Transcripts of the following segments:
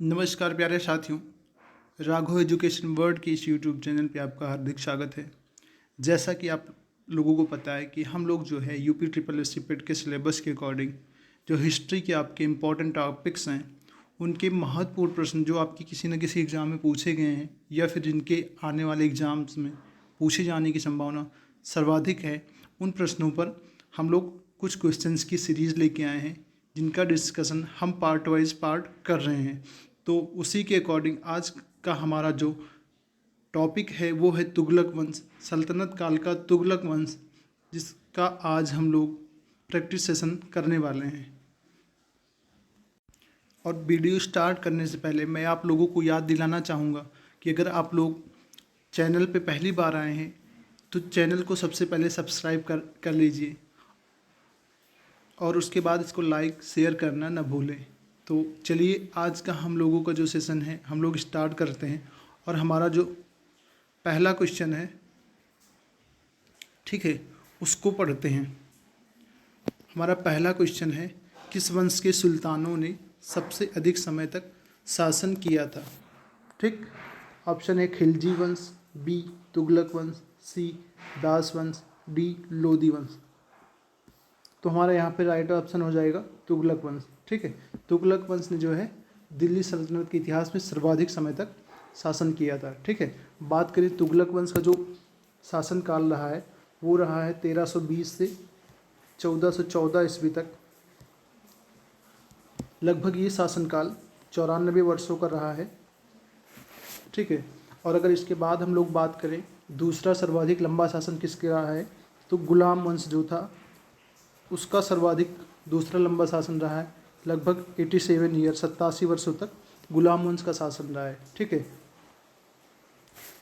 नमस्कार प्यारे साथियों, राघव एजुकेशन वर्ल्ड के इस यूट्यूब चैनल पे आपका हार्दिक स्वागत है। जैसा कि आप लोगों को पता है कि हम लोग जो है यूपी ट्रिपल एस के सिलेबस के अकॉर्डिंग जो हिस्ट्री के आपके इम्पॉर्टेंट टॉपिक्स हैं, उनके महत्वपूर्ण प्रश्न जो आपकी किसी न किसी एग्ज़ाम में पूछे गए हैं या फिर जिनके आने वाले एग्ज़ाम्स में पूछे जाने की संभावना सर्वाधिक है, उन प्रश्नों पर हम लोग कुछ क्वेश्चंस की सीरीज़ लेके आए हैं, जिनका डिस्कशन हम पार्ट वाइज पार्ट कर रहे हैं। तो उसी के अकॉर्डिंग आज का हमारा जो टॉपिक है वो है तुगलक वंश, सल्तनत काल का तुगलक वंश, जिसका आज हम लोग प्रैक्टिस सेशन करने वाले हैं। और वीडियो स्टार्ट करने से पहले मैं आप लोगों को याद दिलाना चाहूँगा कि अगर आप लोग चैनल पे पहली बार आए हैं तो चैनल को सबसे पहले सब्सक्राइब कर लीजिए और उसके बाद इसको लाइक शेयर करना ना भूलें। तो चलिए आज का हम लोगों का जो सेशन है हम लोग स्टार्ट करते हैं। और हमारा जो पहला क्वेश्चन है, ठीक है, उसको पढ़ते हैं। हमारा पहला क्वेश्चन है, किस वंश के सुल्तानों ने सबसे अधिक समय तक शासन किया था? ठीक, ऑप्शन है खिलजी वंश, बी तुगलक वंश, सी दास वंश, डी लोदी वंश। तो हमारा यहाँ पे राइट ऑप्शन हो जाएगा तुगलक वंश। ठीक है, तुगलक वंश ने जो है दिल्ली सल्तनत के इतिहास में सर्वाधिक समय तक शासन किया था। ठीक है, बात करें तुगलक वंश का जो शासनकाल रहा है वो रहा है 1320 से 1414 ईस्वी तक। लगभग ये शासनकाल 94 वर्षों का रहा है। ठीक है, और अगर इसके बाद हम लोग बात करें दूसरा सर्वाधिक लंबा शासन किसके रहा है, तो गुलाम वंश जो था उसका सर्वाधिक दूसरा लंबा शासन रहा है। लगभग 87 ईयर 87 वर्षों तक गुलाम वंश का शासन रहा है। ठीक है,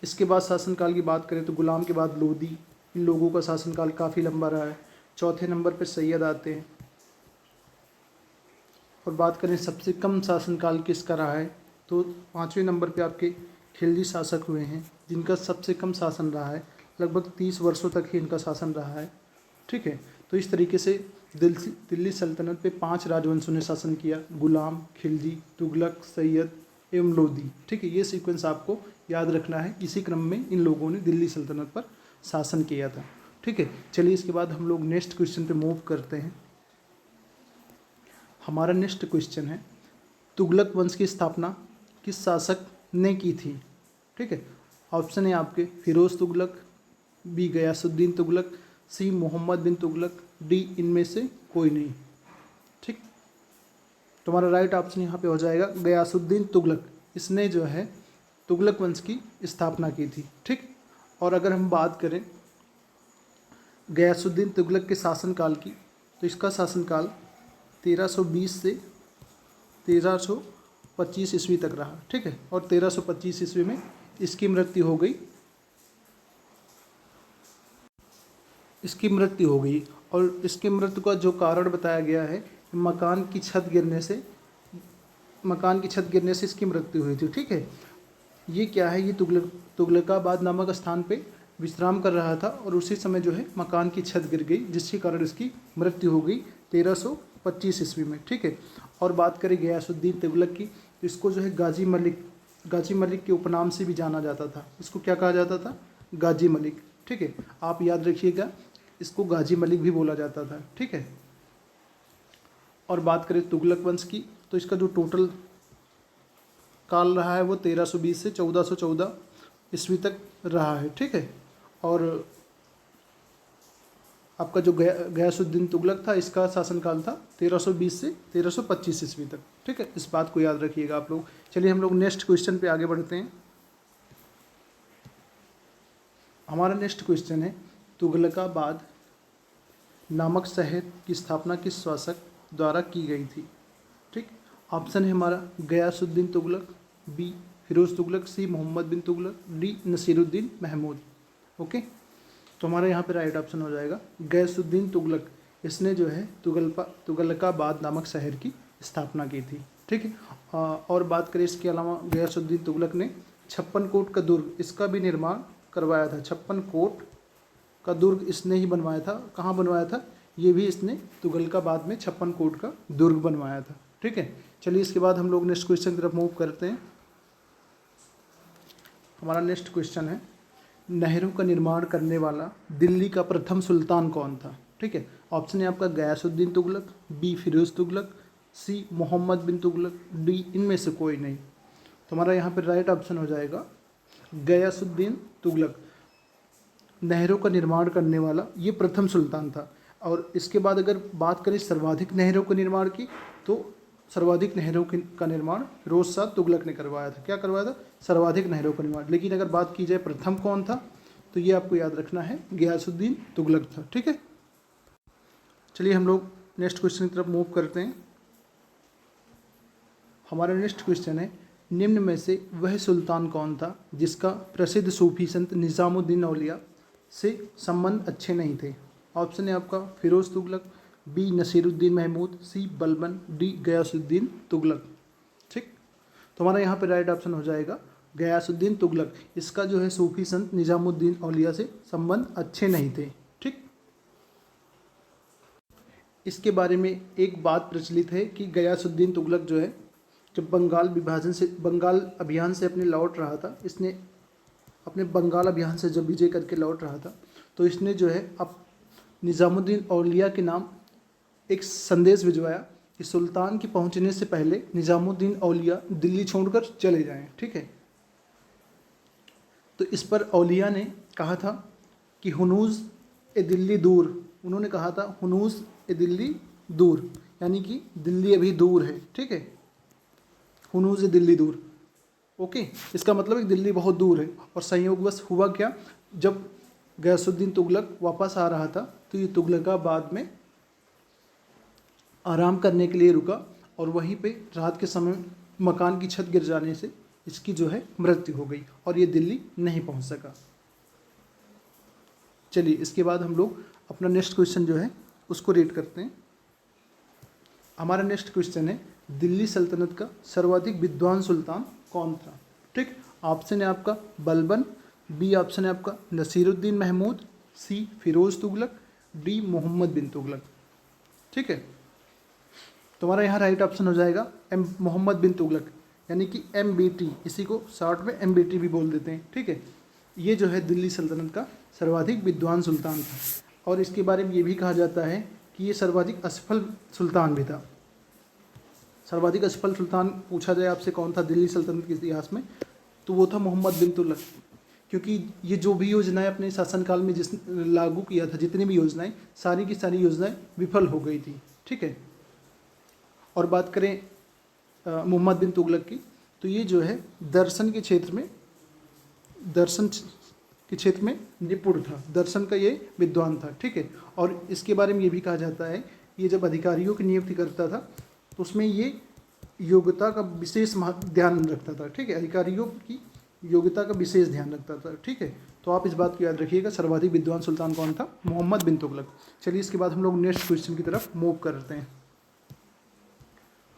इसके बाद शासनकाल की बात करें तो गुलाम के बाद लोदी, इन लोगों का शासनकाल काफ़ी लंबा रहा है। चौथे नंबर पर सैयद आते हैं। और बात करें सबसे कम शासनकाल किसका रहा है, तो पाँचवें नंबर पे आपके खिलजी शासक हुए हैं, जिनका सबसे कम शासन रहा है। लगभग 30 वर्षों तक ही इनका शासन रहा है। ठीक है, तो इस तरीके से दिल्ली सल्तनत पे 5 राजवंशों ने शासन किया, गुलाम, खिलजी, तुगलक, सैयद एवं लोदी। ठीक है, ये सीक्वेंस आपको याद रखना है। इसी क्रम में इन लोगों ने दिल्ली सल्तनत पर शासन किया था। ठीक है, चलिए इसके बाद हम लोग नेक्स्ट क्वेश्चन पे मूव करते हैं। हमारा नेक्स्ट क्वेश्चन है, तुगलक वंश की स्थापना किस शासक ने की थी? ठीक है, ऑप्शन है आपके फिरोज तुगलक, बी गयासुद्दीन तुगलक, सी मोहम्मद बिन तुगलक, डी इनमें से कोई नहीं। ठीक, तुम्हारा राइट ऑप्शन यहाँ पे हो जाएगा गयासुद्दीन तुगलक। इसने जो है तुगलक वंश की स्थापना की थी। ठीक, और अगर हम बात करें गयासुद्दीन तुगलक के शासनकाल की, तो इसका शासनकाल 1320 से 1325 ईस्वी तक रहा। ठीक है, और 1325 ईस्वी में इसकी मृत्यु हो गई। और इसकी मृत्यु का जो कारण बताया गया है, मकान की छत गिरने से इसकी मृत्यु हुई थी। ठीक है, ये क्या है, ये तुगलकाबाद नामक स्थान पे विश्राम कर रहा था और उसी समय जो है मकान की छत गिर गई, जिसके कारण इसकी मृत्यु हो गई 1325 ईस्वी में। ठीक है, और बात करें गयासुद्दीन तुगलक की, तो इसको जो है गाजी मलिक के उपनाम से भी जाना जाता था। इसको क्या कहा जाता था? गाजी मलिक। ठीक है, आप याद रखिएगा, इसको गाजी मलिक भी बोला जाता था। ठीक है, और बात करें तुगलक वंश की, तो इसका जो टोटल काल रहा है वो 1320 से 1414 ईस्वी तक रहा है। ठीक है, और आपका जो गयासुद्दीन तुगलक था, इसका शासनकाल था 1320 से 1325 ईस्वी तक। ठीक है, इस बात को याद रखिएगा आप लोग। चलिए हम लोग नेक्स्ट क्वेश्चन पे आगे बढ़ते हैं। हमारा नेक्स्ट क्वेश्चन है, तुगलकाबाद नामक शहर की स्थापना किस शासक द्वारा की गई थी? ठीक, ऑप्शन है हमारा गयासुद्दीन तुगलक, बी फिरोज तुगलक, सी मोहम्मद बिन तुगलक, डी नसीरुद्दीन महमूद। ओके, तो हमारा यहाँ पे राइट ऑप्शन हो जाएगा गयासुद्दीन तुगलक। इसने जो है तुगलकाबाद नामक शहर की स्थापना की थी। ठीक है, और बात करें इसके अलावा गयासुद्दीन तुगलक ने 56 कोट का दुर्ग, इसका भी निर्माण करवाया था। 56 कोट का दुर्ग इसने ही बनवाया था। कहाँ बनवाया था? ये भी इसने तुगलकाबाद में 56 कोट का दुर्ग बनवाया था। ठीक है, चलिए इसके बाद हम लोग नेक्स्ट क्वेश्चन की तरफ मूव करते हैं। हमारा नेक्स्ट क्वेश्चन है, नहरों का निर्माण करने वाला दिल्ली का प्रथम सुल्तान कौन था? ठीक है, ऑप्शन है आपका गयासुद्दीन तुगलक, बी फिरोज तुगलक, सी मोहम्मद बिन तुगलक, डी इनमें से कोई नहीं। तो हमारा यहाँ पर राइट ऑप्शन हो जाएगा गयासुद्दीन तुगलक। नहरों का निर्माण करने वाला ये प्रथम सुल्तान था। और इसके बाद अगर बात करें सर्वाधिक नहरों के निर्माण की, तो सर्वाधिक नहरों का निर्माण फिरोज शाह तुगलक ने करवाया था। क्या करवाया था? सर्वाधिक नहरों का निर्माण। लेकिन अगर बात की जाए प्रथम कौन था, तो ये आपको याद रखना है, गयासुद्दीन तुगलक था। ठीक है, चलिए हम लोग नेक्स्ट क्वेश्चन की तरफ मूव करते हैं। हमारा नेक्स्ट क्वेश्चन है, निम्न में से वह सुल्तान कौन था जिसका प्रसिद्ध सूफी संत निज़ामुद्दीन औलिया से संबंध अच्छे नहीं थे? ऑप्शन है आपका फिरोज तुगलक, बी नसीरुद्दीन महमूद, सी बलबन, डी गयासुद्दीन तुगलक। ठीक, तो हमारा यहाँ पे राइट ऑप्शन हो जाएगा गयासुद्दीन तुगलक। इसका जो है सूफी संत निज़ामुद्दीन औलिया से संबंध अच्छे नहीं थे। ठीक, इसके बारे में एक बात प्रचलित है कि गयासुद्दीन तुगलक जो है, जब बंगाल अभियान से अपने लौट रहा था, इसने अपने बंगाल अभियान से जब विजय करके लौट रहा था, तो इसने जो है अब निज़ामुद्दीन औलिया के नाम एक संदेश भिजवाया कि सुल्तान के पहुंचने से पहले निज़ामुद्दीन औलिया दिल्ली छोड़कर चले जाएं। ठीक है, तो इस पर औलिया ने कहा था कि हुनूज़ ए दिल्ली दूर, उन्होंने कहा था हुनूज़ ए दिल्ली दूर, यानी कि दिल्ली अभी दूर है। ठीक है, हुनूज़ ए दिल्ली दूर, ओके, इसका मतलब है दिल्ली बहुत दूर है। और संयोगवश हुआ क्या, जब गयासुद्दीन तुगलक वापस आ रहा था, तो ये तुगलकाबाद में आराम करने के लिए रुका, और वहीं पे रात के समय मकान की छत गिर जाने से इसकी जो है मृत्यु हो गई और ये दिल्ली नहीं पहुंच सका। चलिए इसके बाद हम लोग अपना नेक्स्ट क्वेश्चन जो है उसको रीड करते हैं। हमारा नेक्स्ट क्वेश्चन है, दिल्ली सल्तनत का सर्वाधिक विद्वान सुल्तान कौन था? ठीक, ऑप्शन है आपका बलबन, बी ऑप्शन है आपका नसीरुद्दीन महमूद, सी फिरोज तुगलक, डी मोहम्मद बिन तुगलक। ठीक है, तुम्हारा यहाँ राइट ऑप्शन हो जाएगा मोहम्मद बिन तुगलक, यानी कि MBT, इसी को शॉर्ट में MBT भी बोल देते हैं। ठीक है, ये जो है दिल्ली सल्तनत का सर्वाधिक विद्वान सुल्तान था। और इसके बारे में ये भी कहा जाता है कि ये सर्वाधिक असफल सुल्तान भी था। सर्वाधिक असफल सुल्तान पूछा जाए आपसे कौन था दिल्ली सल्तनत के इतिहास में, तो वो था मोहम्मद बिन तुगलक। क्योंकि ये जो भी योजनाएं अपने शासनकाल में जिस लागू किया था, जितनी भी योजनाएं, सारी की सारी योजनाएं विफल हो गई थी। ठीक है, और बात करें मोहम्मद बिन तुगलक की, तो ये जो है दर्शन के क्षेत्र में निपुण था, दर्शन का ये विद्वान था। ठीक है, और इसके बारे में ये भी कहा जाता है, ये जब अधिकारियों की नियुक्ति करता था तो उसमें ये योग्यता का विशेष ध्यान रखता था। ठीक है, अधिकारियों की योग्यता का विशेष ध्यान रखता था। ठीक है, तो आप इस बात को याद रखिएगा, सर्वाधिक विद्वान सुल्तान कौन था? मोहम्मद बिन तुगलक। चलिए इसके बाद हम लोग नेक्स्ट क्वेश्चन की तरफ मूव करते हैं।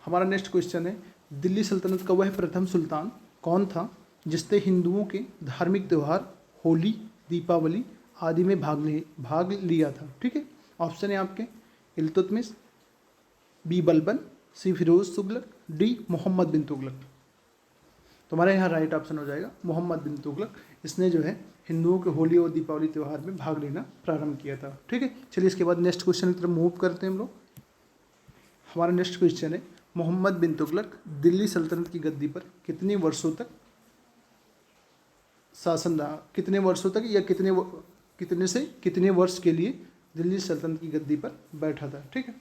हमारा नेक्स्ट क्वेश्चन है, दिल्ली सल्तनत का वह प्रथम सुल्तान कौन था जिसने हिंदुओं के धार्मिक त्यौहार होली, दीपावली आदि में भाग लिया था? ठीक है, ऑप्शन है आपके इल्तुतमिश, बी बलबन, सी फिरोज तुगलक, डी मोहम्मद बिन तुगलक। तुम्हारे यहाँ राइट ऑप्शन हो जाएगा मोहम्मद बिन तुगलक। इसने जो है हिंदुओं के होली और दीपावली त्यौहार में भाग लेना प्रारंभ किया था। ठीक है, चलिए इसके बाद नेक्स्ट क्वेश्चन की तरफ मूव करते हैं हम लोग। हमारा नेक्स्ट क्वेश्चन है, मोहम्मद बिन तुगलक दिल्ली सल्तनत की गद्दी पर कितने वर्षों तक शासन रहा? कितने वर्षों तक या कितने से कितने वर्ष के लिए दिल्ली सल्तनत की गद्दी पर बैठा था? ठीक है,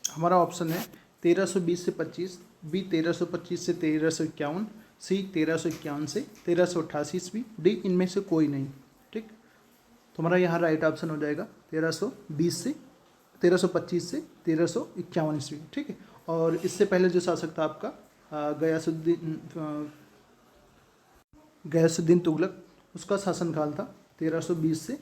हमारा ऑप्शन है 1320 से 25, बी 1325 से 1351, सी 1351 से 1388 ईस्वी, डी इनमें से कोई नहीं। ठीक, तो हमारा यहाँ राइट ऑप्शन हो जाएगा 1325 से 1351 ईस्वी। ठीक है, और इससे पहले जो शासक था आपका गयासुद्दीन तुगलक, उसका शासनकाल था 1320 से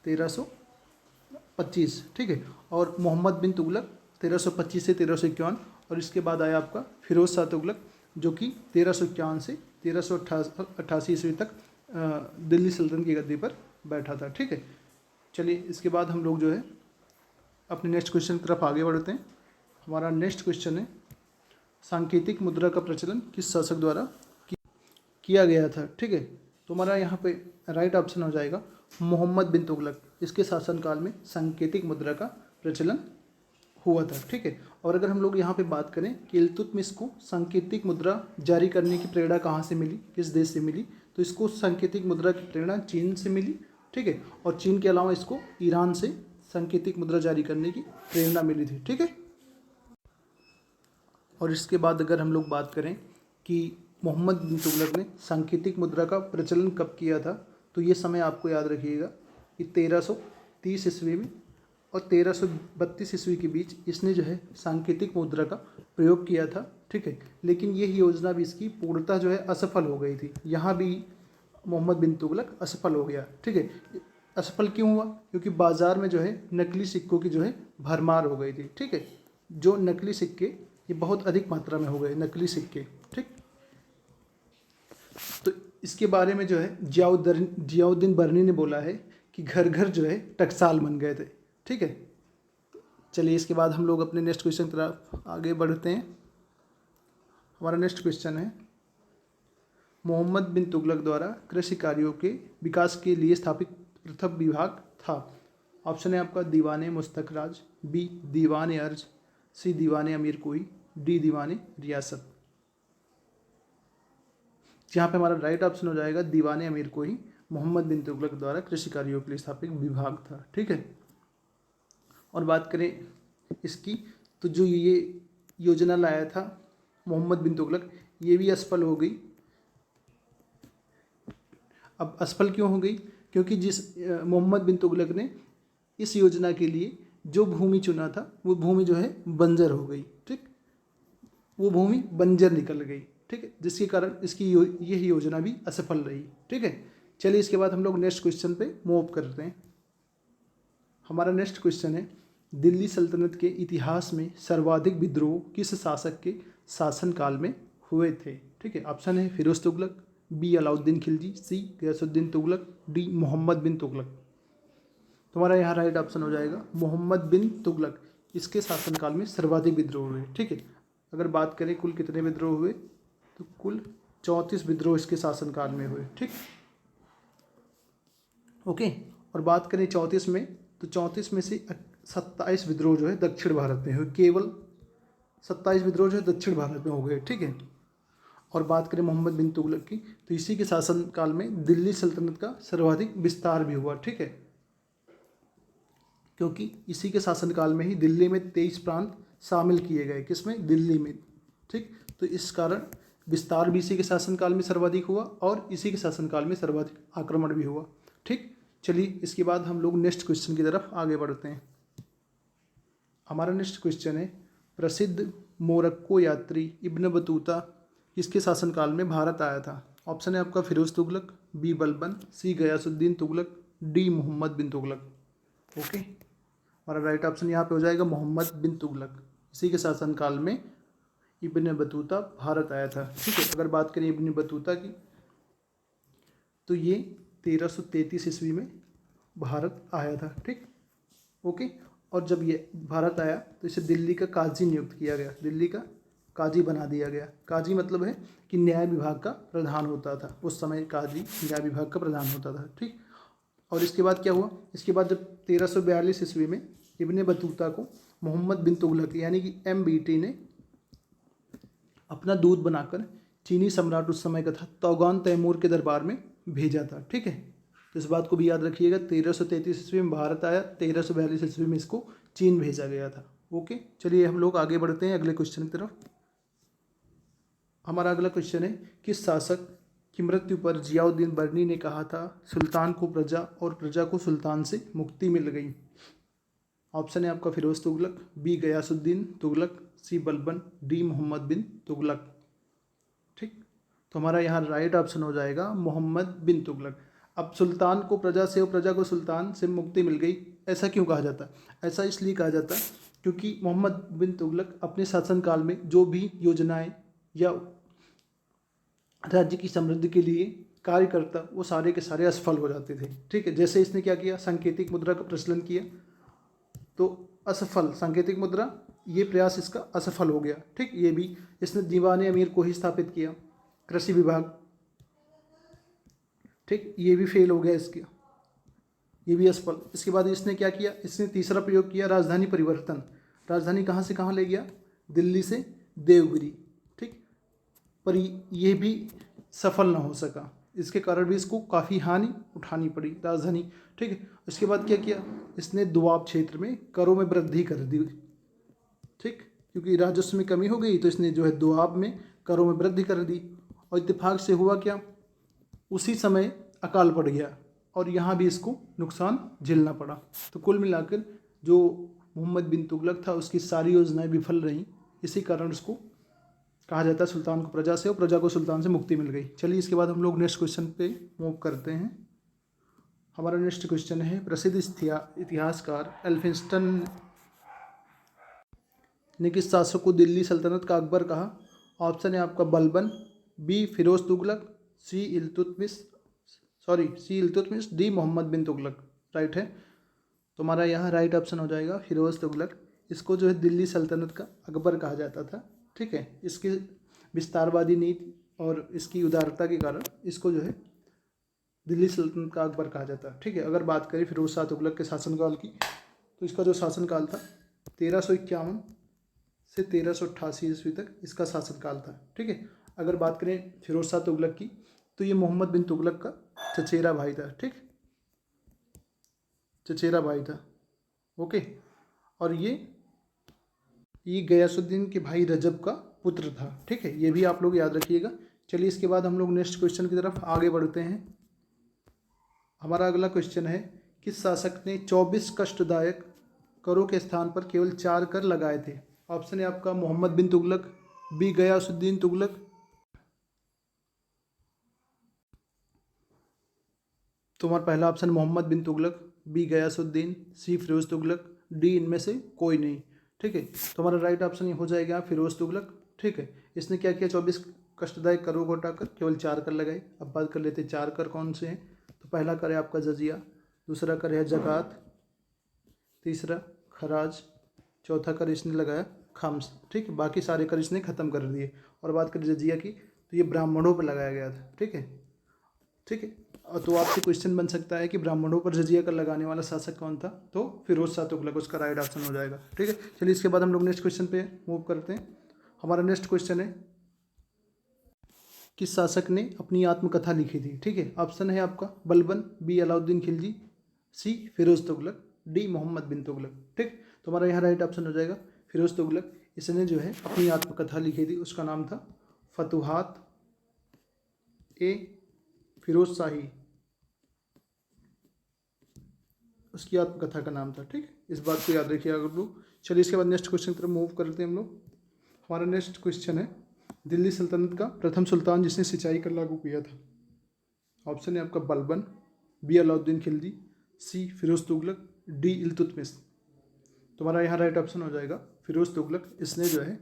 1325। ठीक है, और मोहम्मद बिन तुगलक 1325 से 1351, और इसके बाद आया आपका फिरोज शाह तुगलक जो कि 1351 से 1388 ईस्वी तक दिल्ली सल्तनत की गद्दी पर बैठा था। ठीक है, चलिए इसके बाद हम लोग जो है अपने नेक्स्ट क्वेश्चन की तरफ आगे बढ़ते हैं। हमारा नेक्स्ट क्वेश्चन है, सांकेतिक मुद्रा का प्रचलन किस शासक द्वारा किया गया था। ठीक है, तो हमारा यहाँ पे राइट ऑप्शन हो जाएगा मोहम्मद बिन तुगलक। इसके शासनकाल में सांकेतिक मुद्रा का प्रचलन हुआ था। ठीक है, और अगर हम लोग यहाँ पे बात करें कि इल्तुतमिश को सांकेतिक मुद्रा जारी करने की प्रेरणा कहाँ से मिली, किस देश से मिली, तो इसको सांकेतिक मुद्रा की प्रेरणा चीन से मिली। ठीक है, और चीन के अलावा इसको ईरान से सांकेतिक मुद्रा जारी करने की प्रेरणा मिली थी। ठीक है, और इसके बाद अगर हम लोग बात करें कि मोहम्मद बिन तुगलक ने सांकेतिक मुद्रा का प्रचलन कब किया था, तो ये समय आपको याद रखिएगा कि 1330 ईस्वी में और 1332 ईस्वी के बीच इसने जो है सांकेतिक मुद्रा का प्रयोग किया था। ठीक है, लेकिन यह योजना भी इसकी पूर्णतः जो है असफल हो गई थी। यहाँ भी मोहम्मद बिन तुगलक असफल हो गया। ठीक है, असफल क्यों हुआ, क्योंकि बाज़ार में जो है नकली सिक्कों की जो है भरमार हो गई थी। ठीक है, जो नकली सिक्के ये बहुत अधिक मात्रा में हो गए नकली सिक्के। ठीक, तो इसके बारे में जो है जियाउद्दीन बर्नी ने बोला है कि घर घर जो है टकसाल बन गए थे। ठीक है, चलिए इसके बाद हम लोग अपने नेक्स्ट क्वेश्चन की तरफ आगे बढ़ते हैं। हमारा नेक्स्ट क्वेश्चन है, मोहम्मद बिन तुगलक द्वारा कृषि कार्यों के विकास के लिए स्थापित प्रथम विभाग था। ऑप्शन है आपका दीवाने मुस्तखराज, बी दीवाने अर्ज, सी दीवाने अमीर कोई, डी दीवाने रियासत। यहाँ पे हमारा राइट ऑप्शन हो जाएगा दीवाने अमीर कोई मोहम्मद बिन तुगलक द्वारा कृषि कार्यों के लिए स्थापित विभाग था। ठीक है, और बात करें इसकी, तो जो ये योजना लाया था मोहम्मद बिन तुगलक, ये भी असफल हो गई। अब असफल क्यों हो गई, क्योंकि जिस मोहम्मद बिन तुगलक ने इस योजना के लिए जो भूमि चुना था वो भूमि जो है बंजर हो गई। ठीक, वो भूमि बंजर निकल गई। ठीक है, जिसके कारण इसकी यह योजना भी असफल रही। ठीक है, चलिए इसके बाद हम लोग नेक्स्ट क्वेश्चन पे मूव करते हैं। हमारा नेक्स्ट क्वेश्चन है, दिल्ली सल्तनत के इतिहास में सर्वाधिक विद्रोह किस शासक के शासनकाल में हुए थे। ठीक है, ऑप्शन है फिरोज तुगलक, बी अलाउद्दीन खिलजी, सी गयासुद्दीन तुगलक, डी मोहम्मद बिन तुगलक। तुम्हारा यहाँ राइट ऑप्शन हो जाएगा मोहम्मद बिन तुगलक। इसके शासनकाल में सर्वाधिक विद्रोह हुए। ठीक है, अगर बात करें कुल कितने विद्रोह हुए, तो कुल 34 विद्रोह इसके शासनकाल में हुए। ठीक, ओके, और बात करें 34 में, तो 34 में से 27 विद्रोह जो है दक्षिण भारत में हुए। केवल 27 विद्रोह जो है दक्षिण भारत में हो गए। ठीक है, और बात करें मोहम्मद बिन तुगलक की, तो इसी के शासनकाल में दिल्ली सल्तनत का सर्वाधिक विस्तार भी हुआ। ठीक है, क्योंकि इसी के शासनकाल में ही दिल्ली में 23 प्रांत शामिल किए गए। किसमें, दिल्ली में। ठीक, तो इस कारण विस्तार भी इसी के शासनकाल में सर्वाधिक हुआ और इसी के शासनकाल में सर्वाधिक आक्रमण भी हुआ। ठीक, चलिए इसके बाद हम लोग नेक्स्ट क्वेश्चन की तरफ आगे बढ़ते हैं। हमारा नेक्स्ट क्वेश्चन है, प्रसिद्ध मोरक्को यात्री इब्न बतूता किसके शासनकाल में भारत आया था। ऑप्शन है आपका फिरोज तुगलक, बी बलबन, सी गयासुद्दीन तुगलक, डी मोहम्मद बिन तुगलक। ओके, हमारा राइट ऑप्शन यहाँ पे हो जाएगा मोहम्मद बिन तुगलक। इसी के शासनकाल में इब्न बतूता भारत आया था। ठीक है, अगर बात करें इब्न बतूता की, तो ये 1333 ईस्वी में भारत आया था। ठीक, ओके, और जब ये भारत आया तो इसे दिल्ली का काजी नियुक्त किया गया, दिल्ली का काजी बना दिया गया। काजी मतलब है कि न्याय विभाग का प्रधान होता था उस समय, काजी न्याय विभाग का प्रधान होता था। ठीक, और इसके बाद क्या हुआ, इसके बाद जब 1342 ईस्वी में इब्न बतूता को मोहम्मद बिन तुगलक यानी कि MBT ने अपना दूत बनाकर चीनी सम्राट उस समय का था तौगान तैमूर के दरबार में भेजा था। ठीक है, तो इस बात को भी याद रखिएगा। 1333 ईस्वी में भारत आया, 1342 ईस्वी में इसको चीन भेजा गया था। ओके, चलिए हम लोग आगे बढ़ते हैं अगले क्वेश्चन की तरफ। हमारा अगला क्वेश्चन है, किस शासक की मृत्यु पर जियाउद्दीन बर्नी ने कहा था सुल्तान को प्रजा और प्रजा को सुल्तान से मुक्ति मिल गई। ऑप्शन है आपका फिरोज तुगलक, बी गयासुद्दीन तुगलक, सी बलबन, डी मोहम्मद बिन तुगलक। ठीक, तो हमारा यहाँ राइट ऑप्शन हो जाएगा मोहम्मद बिन तुगलक। अब सुल्तान को प्रजा से और प्रजा को सुल्तान से मुक्ति मिल गई, ऐसा क्यों कहा जाता है? ऐसा इसलिए कहा जाता है क्योंकि मोहम्मद बिन तुगलक अपने शासनकाल में जो भी योजनाएं या राज्य की समृद्धि के लिए कार्य करता, वो सारे के सारे असफल हो जाते थे। ठीक है, जैसे इसने क्या किया, सांकेतिक मुद्रा का प्रचलन किया तो असफल, सांकेतिक मुद्रा ये प्रयास इसका असफल हो गया। ठीक, ये भी इसने दीवान अमीर को ही स्थापित किया, कृषि विभाग। ठीक, ये भी फेल हो गया इसका, ये भी असफल। इसके बाद इसने क्या किया, इसने तीसरा प्रयोग किया राजधानी परिवर्तन। राजधानी कहाँ से कहाँ ले गया, दिल्ली से देवगिरी। ठीक, पर ये भी सफल ना हो सका, इसके कारण भी इसको काफ़ी हानि उठानी पड़ी राजधानी। ठीक है, इसके बाद क्या किया, इसने दुआब क्षेत्र में करों में वृद्धि कर दी। ठीक, क्योंकि राजस्व में कमी हो गई तो इसने जो है दुआब में करों में वृद्धि कर दी। और इत्तेफाक से हुआ क्या, उसी समय अकाल पड़ गया और यहाँ भी इसको नुकसान झेलना पड़ा। तो कुल मिलाकर जो मोहम्मद बिन तुगलक था उसकी सारी योजनाएं विफल रहीं। इसी कारण उसको कहा जाता है सुल्तान को प्रजा से और प्रजा को सुल्तान से मुक्ति मिल गई। चलिए इसके बाद हम लोग नेक्स्ट क्वेश्चन पे मूव करते हैं। हमारा नेक्स्ट क्वेश्चन है, प्रसिद्ध इतिहासकार एल्फिंस्टन ने किस शासक को दिल्ली सल्तनत का अकबर कहा? ऑप्शन है आपका बलबन, बी फिरोज तुगलक, सी इल्तुतमिश, डी मोहम्मद बिन तुगलक। राइट है, तो हमारा यहाँ राइट ऑप्शन हो जाएगा फिरोज तुगलक। इसको जो है दिल्ली सल्तनत का अकबर कहा जाता था। ठीक है, इसकी विस्तारवादी नीति और इसकी उदारता के कारण इसको जो है दिल्ली सल्तनत का अकबर कहा जाता है। ठीक है, अगर बात करें फिरोज शाह तुगलक के शासनकाल की तो इसका जो शासनकाल था 1351 से 1388 ईस्वी तक इसका शासनकाल था। ठीक है, अगर बात करें फिरोज शाह तुगलक की तो ये मोहम्मद बिन तुगलक का चचेरा भाई था। ठीक, चचेरा भाई था। ओके, और ये गयासुद्दीन के भाई रजब का पुत्र था। ठीक है, ये भी आप लोग याद रखिएगा। चलिए इसके बाद हम लोग नेक्स्ट क्वेश्चन की तरफ आगे बढ़ते हैं। हमारा अगला क्वेश्चन है, किस शासक ने 24 कष्टदायक करों के स्थान पर केवल 4 कर लगाए थे? ऑप्शन है आपका मोहम्मद बिन तुगलक, बी गयासुद्दीन तुगलक, तो हमारा पहला ऑप्शन मोहम्मद बिन तुगलक, बी गयासुद्दीन, सी फिरोज तुगलक, डी इनमें से कोई नहीं। ठीक है, तो हमारा राइट ऑप्शन ये हो जाएगा फिरोज तुगलक। ठीक है, इसने क्या किया, 24 कष्टदायक करों को हटाकर केवल 4 कर लगाए। अब बात कर लेते हैं 4 कर कौन से हैं। तो पहला कर है आपका जजिया, दूसरा कर है ज़कात, तीसरा खराज, चौथा कर इसने लगाया खम्स। ठीक है, बाकी सारे कर इसने ख़त्म कर दिए। और बात करें जजिया की तो ये ब्राह्मणों पर लगाया गया था। ठीक है, ठीक है, तो आपसे क्वेश्चन बन सकता है कि ब्राह्मणों पर जजिया कर लगाने वाला शासक कौन था? तो फिरोज शाह तुगलक उसका राइट ऑप्शन हो जाएगा। ठीक है, चलिए इसके बाद हम लोग नेक्स्ट क्वेश्चन पे मूव करते हैं। हमारा नेक्स्ट क्वेश्चन है, किस शासक ने अपनी आत्मकथा लिखी थी? ठीक है, ऑप्शन है आपका बलबन, बी अलाउद्दीन खिलजी, सी फिरोज तुगलक, डी मोहम्मद बिन तुगलक। ठीक, तो हमारा यहाँ राइट ऑप्शन हो जाएगा फिरोज तुगलक। इसने जो है अपनी आत्मकथा लिखी थी, उसका नाम था फतुहात ए फिरोज शाही, उसकी आत्मकथा का नाम था। ठीक, इस बात को याद रखिए आप लोग। चलिए इसके बाद नेक्स्ट क्वेश्चन की तरफ मूव करते हैं हम लोग। हमारा नेक्स्ट क्वेश्चन है, दिल्ली सल्तनत का प्रथम सुल्तान जिसने सिंचाई कर लागू किया था? ऑप्शन है आपका बलबन, बी अलाउद्दीन खिलजी, सी फिरोज तुगलक, डी इल्तुतमिश। तुम्हारा यहाँ राइट ऑप्शन हो जाएगा फिरोज तुगलक। इसने जो है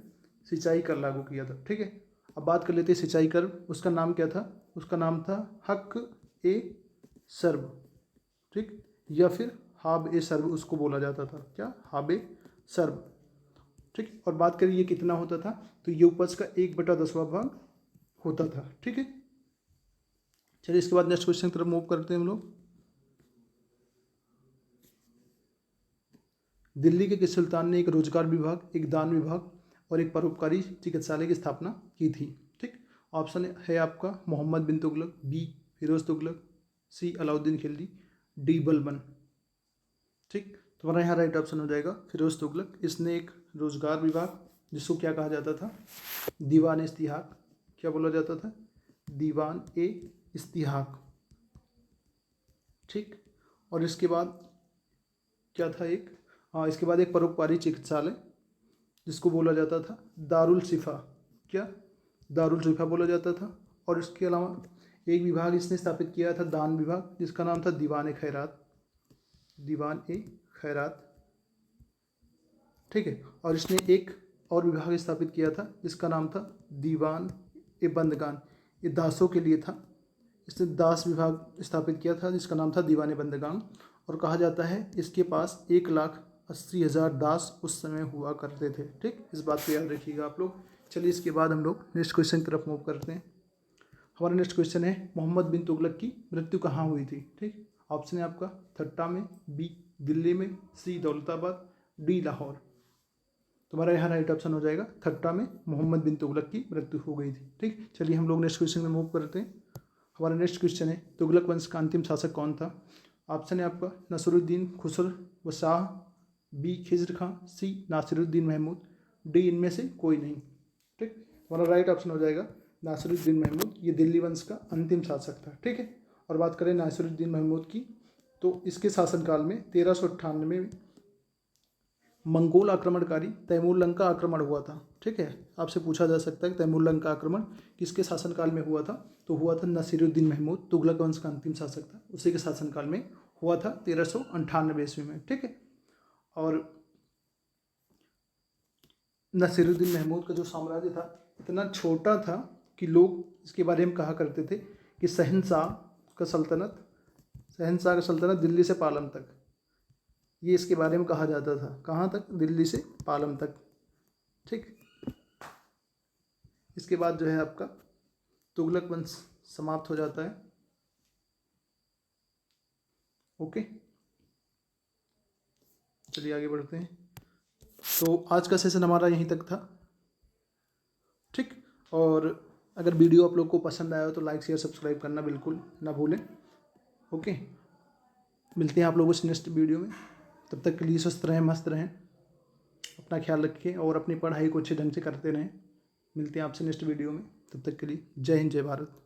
सिंचाई कर लागू किया था। ठीक है, अब बात कर लेते हैं सिंचाई कर, उसका नाम क्या था? उसका नाम था हक ए सर्ब। ठीक, या फिर हाब ए सर्ब उसको बोला जाता था। क्या? हाब ए सर्ब। ठीक, और बात करिए ये कितना होता था, तो ये उपज का 1/10वां भाग होता था। ठीक है, चलिए इसके बाद नेक्स्ट क्वेश्चन की तरफ मूव करते हैं हम लोग। दिल्ली के किस सुल्तान ने एक रोजगार विभाग, एक दान विभाग और एक परोपकारी चिकित्सालय की स्थापना की थी? ठीक, ऑप्शन है आपका मोहम्मद बिन तुगलक, बी फिरोज तुगलक, सी अलाउद्दीन खिलजी, डी बलबन। ठीक, तुम्हारा यहाँ राइट ऑप्शन हो जाएगा फिरोज तुगलक। इसने एक रोजगार विभाग, जिसको क्या कहा जाता था? दीवान इस्तिहाक। क्या बोला जाता था? दीवान ए इस्तिहाक। ठीक, और इसके बाद क्या था? इसके बाद एक परोपकारी चिकित्सालय जिसको बोला जाता था दारुल शिफा। क्या? दारुल शिफा बोला जाता था। और इसके अलावा एक विभाग इसने स्थापित किया था दान विभाग, जिसका नाम था दीवान ए खैरात। दीवान ए खैरात। ठीक है, और इसने एक और विभाग स्थापित किया था जिसका नाम था दीवान ए बंदगान। ये दासों के लिए था। इसने दास विभाग स्थापित किया था जिसका नाम था दीवान ए बंदगान। और कहा जाता है इसके पास 1 लाख 80,000 दास उस समय हुआ करते थे। ठीक, इस बात को याद रखिएगा आप लोग। चलिए इसके बाद हम लोग नेक्स्ट क्वेश्चन की तरफ मूव करते हैं। हमारा नेक्स्ट क्वेश्चन है, मोहम्मद बिन तुगलक की मृत्यु कहाँ हुई थी? ठीक, ऑप्शन है आपका थट्टा में, बी दिल्ली में, सी दौलताबाद, डी लाहौर। तुम्हारा यहाँ राइट ऑप्शन हो जाएगा थट्टा में मोहम्मद बिन तुगलक की मृत्यु हो गई थी। ठीक, चलिए हम लोग नेक्स्ट क्वेश्चन में मूव करते हैं। हमारा नेक्स्ट क्वेश्चन है, तुगलक वंश का अंतिम शासक कौन था? ऑप्शन है आपका नसरुद्दीन खुसर व शाह, बी खिज्र खां, सी नासिरुद्दीन महमूद, डी इनमें से कोई नहीं। ठीक, हमारा राइट ऑप्शन हो जाएगा नासिरुद्दीन महमूद। ये दिल्ली वंश का अंतिम शासक था। ठीक है, और बात करें नासिरुद्दीन महमूद की, तो इसके शासनकाल में 1398 में मंगोल आक्रमणकारी तैमूर लंका आक्रमण हुआ था। ठीक है, आपसे पूछा जा सकता है कि तैमूर लंका आक्रमण किसके शासनकाल में हुआ था? तो हुआ था नसीरुद्दीन महमूद, तुगलक वंश का अंतिम शासक था, उसी के शासनकाल में हुआ था 1398 ईस्वी में। ठीक है, और नसीरुद्दीन महमूद का जो साम्राज्य था इतना छोटा था कि लोग इसके बारे में कहा करते थे कि शहंशाह का सल्तनत दिल्ली से पालम तक, ये इसके बारे में कहा जाता था। कहाँ तक? दिल्ली से पालम तक। ठीक, इसके बाद जो है आपका तुगलक वंश समाप्त हो जाता है। ओके, चलिए आगे बढ़ते हैं। तो आज का सेशन हमारा यहीं तक था। ठीक, और अगर वीडियो आप लोग को पसंद आया हो तो लाइक शेयर सब्सक्राइब करना बिल्कुल ना भूलें। ओके, मिलते हैं आप लोगों से नेक्स्ट वीडियो में। तब तक के लिए स्वस्थ रहें, मस्त रहें, अपना ख्याल रखें और अपनी पढ़ाई को अच्छे ढंग से करते रहें। मिलते हैं आपसे नेक्स्ट वीडियो में, तब तक के लिए जय हिंद, जय भारत।